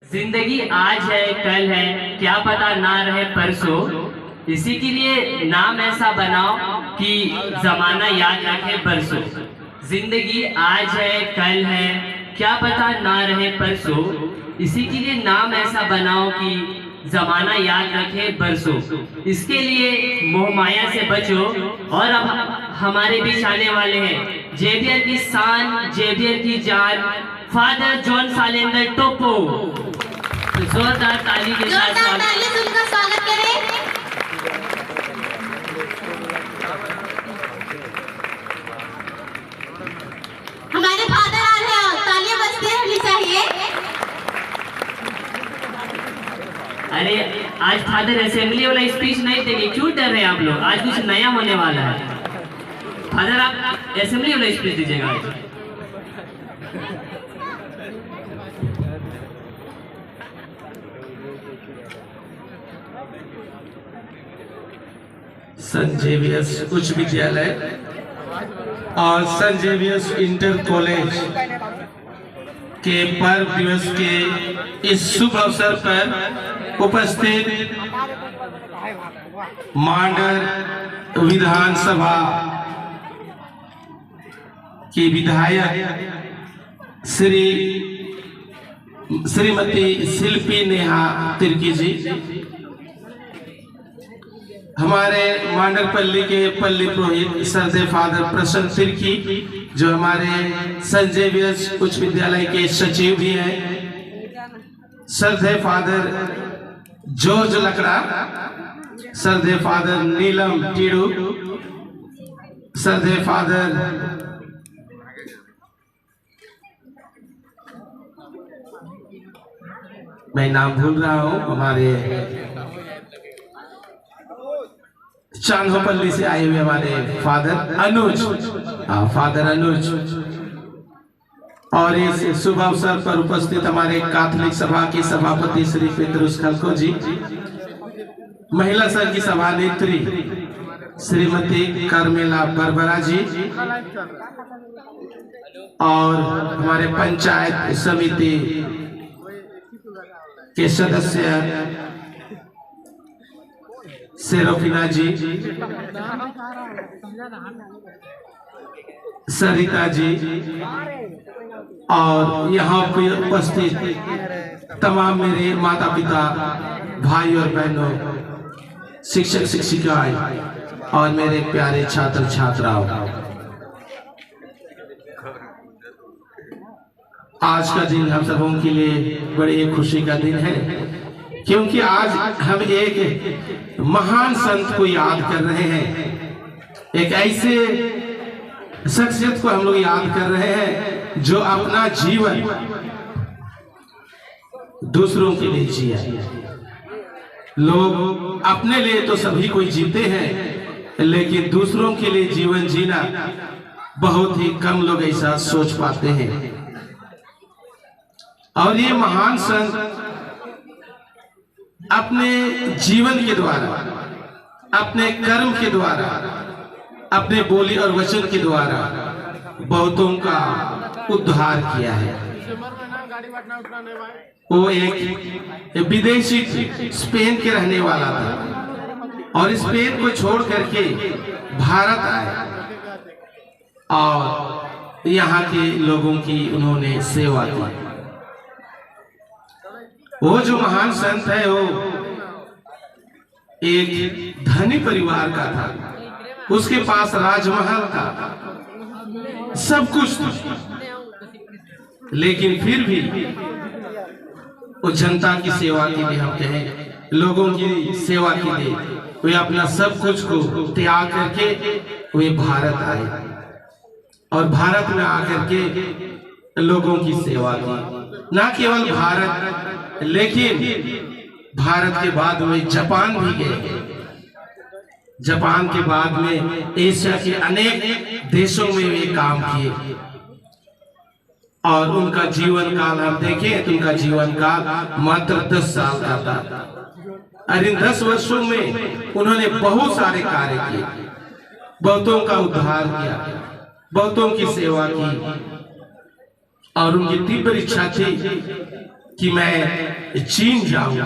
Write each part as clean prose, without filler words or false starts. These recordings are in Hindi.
जिंदगी आज है कल है क्या पता ना रहे परसों। इसी के लिए नाम ऐसा बनाओ कि जमाना याद रखे बरसों। जिंदगी आज है कल है क्या पता ना रहे परसों। इसी के लिए नाम ऐसा बनाओ कि जमाना याद रखे बरसों। इसके लिए मोह माया से बचो। और अब हमारे बीच आने वाले हैं जेवियर की शान, जेवियर की जान, फादर जॉन सालेंदर टोपो। तो जोरदार ताली के साथ उनका स्वागत करें। हमारे फादर आ रहे हैं, तालियां बजती रहनी चाहिए। अरे आज फादर असेंबली वाला स्पीच नहीं देंगे, क्यों डर रहे हैं आप लोग? आज कुछ नया होने वाला है। फादर आप असेंबली वाला स्पीच दीजिएगा आज। सेंट जेवियर्स उच्च विद्यालय और सेंट जेवियर्स इंटर कॉलेज के पर्व दिवस के इस शुभ अवसर पर उपस्थित मांडर विधानसभा की विधायक श्रीमती शिल्पी नेहा तिर्की जी, हमारे मांडरपल्ली के पल्ली पुरोहित सरदे फादर प्रसन्न तिर्की जो हमारे सेंट जेवियर्स उच्च विद्यालय के सचिव भी हैं, सरदे फादर जॉर्ज लकड़ा, सरदे फादर नीलम टीडू, सरदे फादर मैं नाम भूल रहा हूं, हमारे चांदोपल्ली से आए हुए हमारे फादर अनुज, फादर अनुज, और इस शुभ अवसर पर उपस्थित हमारे कैथोलिक सभा की सभापति श्री पेतरुस खलको जी, महिला संघ की सभानेत्री श्रीमती कर्मेला बरबरा जी, और हमारे पंचायत समिति के सदस्य सेरोफिना जी, सरिता जी, और यहाँ पे उपस्थित तमाम मेरे माता पिता, भाई और बहनों, शिक्षक शिक्षिकाएं और मेरे प्यारे छात्र छात्राओं, आज का दिन हम सबों के लिए बड़ी खुशी का दिन है, क्योंकि आज हम एक महान संत को याद कर रहे हैं। एक ऐसे शख्सियत को हम लोग याद कर रहे हैं जो अपना जीवन दूसरों के लिए जिया। लोग अपने लिए तो सभी कोई जीते हैं, लेकिन दूसरों के लिए जीवन जीना बहुत ही कम लोग ऐसा सोच पाते हैं। और ये महान संत अपने जीवन के द्वारा, अपने कर्म के द्वारा, अपने बोली और वचन के द्वारा बहुतों का उद्धार किया है। वो एक विदेशी स्पेन के रहने वाला था और स्पेन को छोड़ करके भारत आया और यहाँ के लोगों की उन्होंने सेवा की। वो जो महान संत है वो एक धनी परिवार का था, उसके पास राजमहल था, सब कुछ था, लेकिन फिर भी वो जनता की सेवा के लिए, हम कहें लोगों की सेवा के लिए, वे अपना सब कुछ को त्याग करके वे भारत आए और भारत में आकर के लोगों की सेवा की। ना केवल भारत, लेकिन भारत के बाद में जापान भी गए। जापान के बाद में एशिया के अनेक देशों में वे काम किए और उनका जीवन काल हम देखें तो उनका जीवन काल मात्र 10 साल का था। और इन 10 वर्षों में उन्होंने बहुत सारे कार्य किए, बहुतों का उद्धार किया, बहुतों की सेवा की, और उनकी तीव्र इच्छा थी कि मैं चीन जाऊं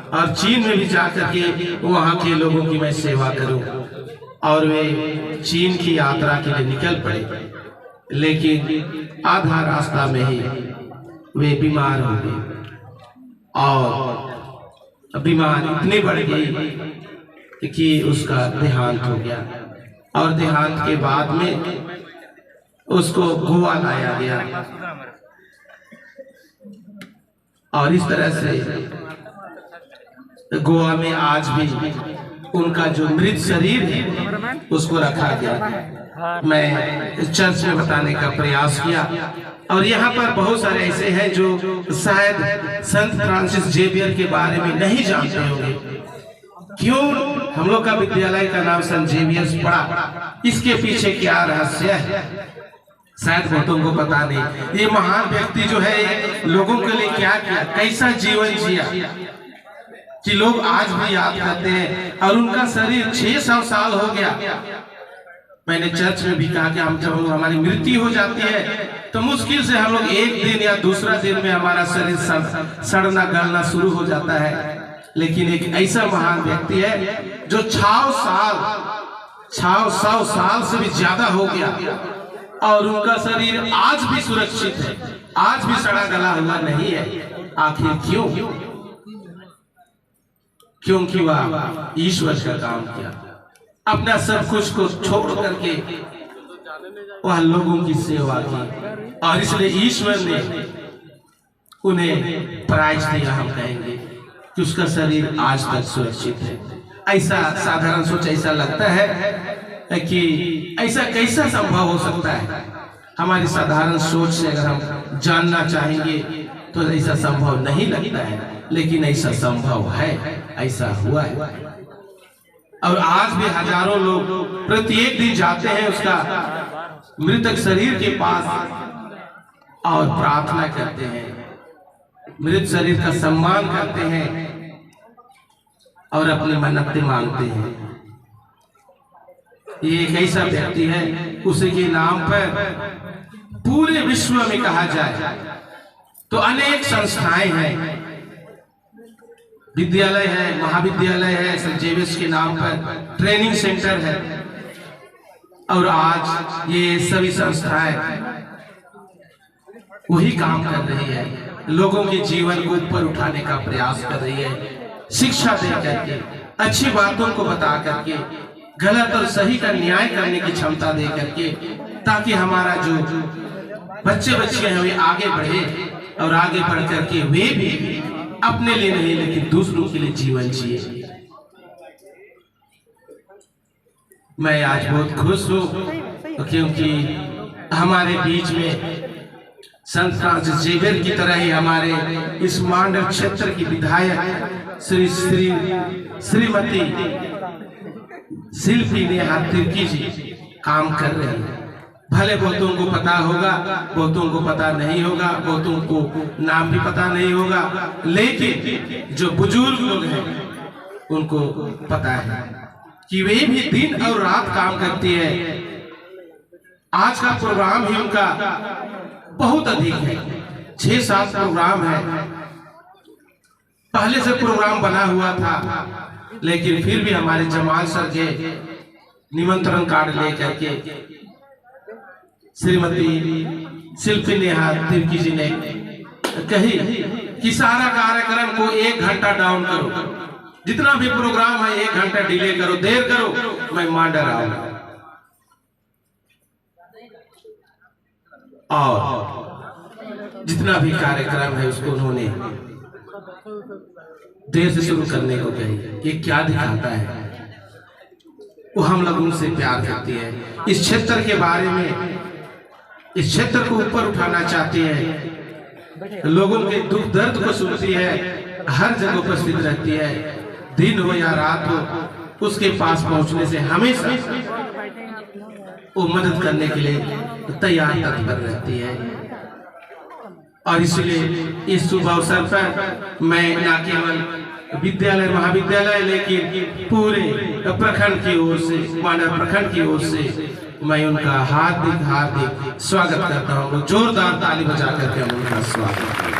और चीन में भी जाकर के वहां के लोगों की मैं सेवा करूं। और वे चीन की यात्रा के लिए निकल पड़े, लेकिन आधा रास्ता में ही वे बीमार हो गए और बीमार इतनी बढ़ गई कि उसका देहांत हो गया। और देहांत के बाद में उसको गोवा लाया गया और इस तरह से गोवा में आज भी उनका जो मृत शरीर है उसको रखा गया। मैं चर्च में बताने का प्रयास किया और यहाँ पर बहुत सारे ऐसे हैं जो शायद संत फ्रांसिस जेवियर के बारे में नहीं जानते होंगे। क्यों हम लोग का विद्यालय का नाम संत जेवियर पड़ा, इसके पीछे क्या रहस्य है शायद बहुतों को पता नहीं। ये महान व्यक्ति जो है लोगों के लिए क्या किया, कैसा जीवन जिया कि लोग आज भी याद करते हैं। और उनका शरीर 600 साल हो गया। मैंने चर्च में भी कहा कि हम जब हमारी मृत्यु हो जाती है तो मुश्किल से हम लोग एक दिन या दूसरा दिन में हमारा शरीर सड़ना गलना शुरू हो जाता है। लेकिन एक ऐसा महान व्यक्ति है जो 600 साल से भी ज्यादा हो गया और उनका शरीर आज भी सुरक्षित है, आज भी सड़ा गला हुआ नहीं है। आखिर क्यों? क्योंकि वह ईश्वर का काम किया, अपना सब कुछ को छोड़ करके वह लोगों की सेवा की और इसलिए ईश्वर ने उन्हें प्राइज दिया। हम कहेंगे कि उसका शरीर आज तक सुरक्षित है। ऐसा साधारण सोच ऐसा लगता है कि ऐसा कैसा संभव हो सकता है। हमारी साधारण सोच से अगर हम जानना चाहेंगे तो ऐसा संभव नहीं लगता है, लेकिन ऐसा संभव है, ऐसा हुआ है। और आज भी हजारों लोग प्रत्येक दिन जाते हैं उसका मृतक शरीर के पास और प्रार्थना करते हैं, मृत शरीर का सम्मान करते हैं और अपनी मन्नतें मांगते हैं। ये एक ऐसा व्यक्ति है उसी के नाम पर पूरे विश्व में कहा जाए तो अनेक संस्थाएं हैं, विद्यालय है, महाविद्यालय है, सेंट जेवियर्स के नाम पर ट्रेनिंग सेंटर है। और आज ये सभी संस्थाएं वही काम कर रही है, लोगों के जीवन को ऊपर उठाने का प्रयास कर रही है, शिक्षा दे करके, अच्छी बातों को बता करके, गलत और सही का न्याय करने की क्षमता दे करके, ताकि हमारा जो बच्चे बच्चियां हैं वे आगे बढ़े और आगे बढ़ करके वे भी अपने लिए नहीं लेकिन दूसरों के लिए जीवन जिए। मैं आज बहुत खुश हूँ क्योंकि हमारे बीच में संत फ्रांसिस जेवियर की तरह ही हमारे इस मांडर क्षेत्र की विधायक श्रीमती शिल्पी नेहा तिर्की जी काम कर रहे हैं। भले बहुतों को पता होगा, बहुतों को पता नहीं होगा, बहुतों को नाम भी पता नहीं होगा, लेकिन जो बुजुर्ग लोग हैं उनको पता है कि वे भी दिन और रात काम करती है। आज का प्रोग्राम ही उनका बहुत अधिक है, 6-7 प्रोग्राम है। पहले से प्रोग्राम बना हुआ था, लेकिन फिर भी हमारे जमाल सर के निमंत्रण कार्ड लेकर के श्रीमती शिल्पी नेहा तिर्की जी ने कही कि सारा कार्यक्रम को 1 घंटा डाउन करो, जितना भी प्रोग्राम है 1 घंटा डिले करो, देर करो, मैं मांडर आऊंगा। और जितना भी कार्यक्रम है उसको उन्होंने देर से शुरू करने को कही। ये क्या दिखाता है? वो हम लोग उनसे प्यार करती है, इस क्षेत्र के बारे में, इस क्षेत्र को ऊपर उठाना चाहती है, लोगों के दुख दर्द को सुनती है, हर जगह उपस्थित रहती है, दिन हो या रात हो उसके पास पहुंचने से हमेशा वो मदद करने के लिए तैयार तत्पर रहती है। और इसलिए इस शुभ अवसर पर मैं न केवल विद्यालय महाविद्यालय लेकिन पूरे प्रखंड की ओर से, मांडर प्रखंड की ओर से मैं उनका हार्दिक स्वागत करता हूँ। जोरदार ताली बजा करके हम उनका स्वागत करते हैं।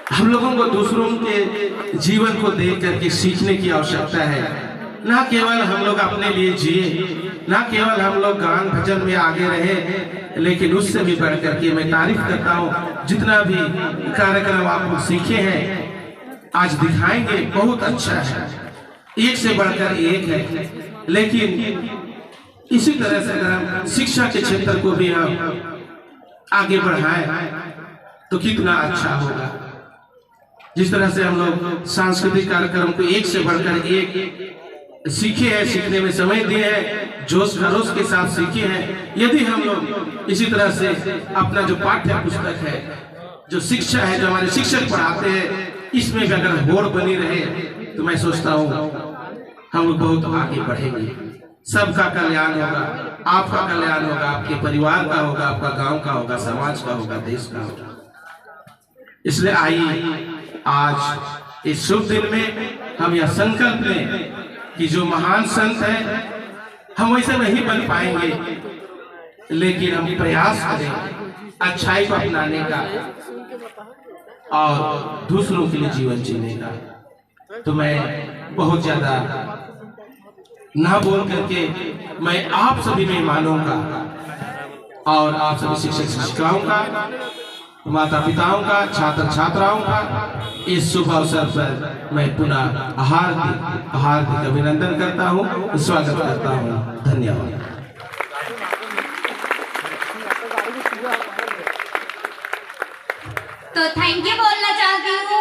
हम लोगों को दूसरों के जीवन को देख करके सीखने की आवश्यकता है। ना केवल हम लोग अपने लिए जिए, ना केवल हम लोग गान भजन में आगे रहे, लेकिन उससे भी बढ़ करके मैं तारीफ करता हूँ जितना भी कार्यक्रम आप लोग सीखे हैं आज दिखाएंगे बहुत अच्छा है, एक से बढ़कर एक है। लेकिन इसी तरह से अगर हम शिक्षा के क्षेत्र को भी हम आगे बढ़ाएं तो कितना अच्छा होगा। जिस तरह से हम लोग सांस्कृतिक कार्यक्रम को एक से बढ़कर एक सीखे हैं, सीखने में समय दिए हैं, जोश खरोश के साथ सीखे हैं। यदि हम लोग इसी तरह से अपना जो पाठ्य पुस्तक है, जो शिक्षा है, जो हमारे शिक्षक पढ़ाते हैं, इसमें भी अगर होड़ बनी रहे तो मैं सोचता हूँ हम लोग बहुत आगे बढ़ेंगे। सबका कल्याण होगा, आपका कल्याण होगा, आपके परिवार का होगा, आपका गांव का होगा, समाज का होगा, देश का होगा। इसलिए आइए आज इस शुभ दिन में हम यह संकल्प लें कि जो महान संत है हम वैसे नहीं बन पाएंगे, लेकिन हम प्रयास करें अच्छाई को अपनाने का और दूसरों के लिए जीवन जीने का। तो मैं बहुत ज्यादा ना बोल करके मैं आप सभी मेहमानों का और आप सभी शिक्षक शिक्षिकाओं का, माता पिताओं का, छात्र छात्राओं का इस शुभ अवसर पर मैं पुनः हार्दिक अभिनंदन करता हूं, स्वागत करता हूं। धन्यवाद। तो थैंक यू बोलना चाहती हूँ।